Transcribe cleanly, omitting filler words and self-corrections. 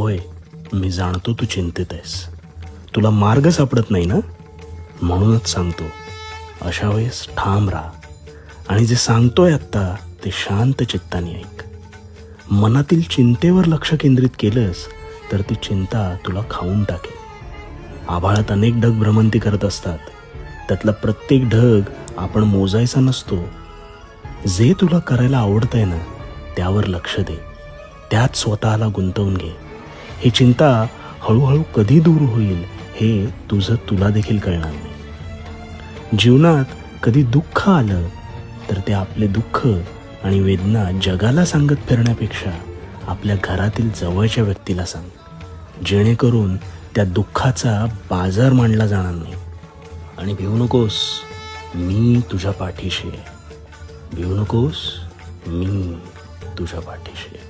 होय, मी जाणतो तू चिंतित आहेस. तुला मार्ग सापडत नाही ना, म्हणूनच सांगतो, अशा वेळेस ठाम राहा आणि जे सांगतोय आत्ता ते शांत चित्ताने ऐक. मनातील चिंतेवर लक्ष केंद्रित केलंस तर ती चिंता तुला खाऊन टाकेल. आभाळात अनेक ढग भ्रमंती करत असतात. त्यातला प्रत्येक ढग आपण मोजायचा नसतो. जे तुला करायला आवडतंय ना, त्यावर लक्ष दे. त्यात स्वतःला गुंतवून घे. ही चिंता हळूहळू कधी दूर होईल हे तुझं तुला देखील कळणार नाही. जीवनात कधी दुःख आलं तर ते आपले दुःख आणि वेदना जगाला सांगत फिरण्यापेक्षा आपल्या घरातील जवळच्या व्यक्तीला सांग, जेणेकरून त्या दुःखाचा बाजार मांडला जाणार नाही. आणि भिवू नकोस, मी तुझ्या पाठीशी आहे. भिवू नकोस, मी तुझ्या पाठीशी आहे.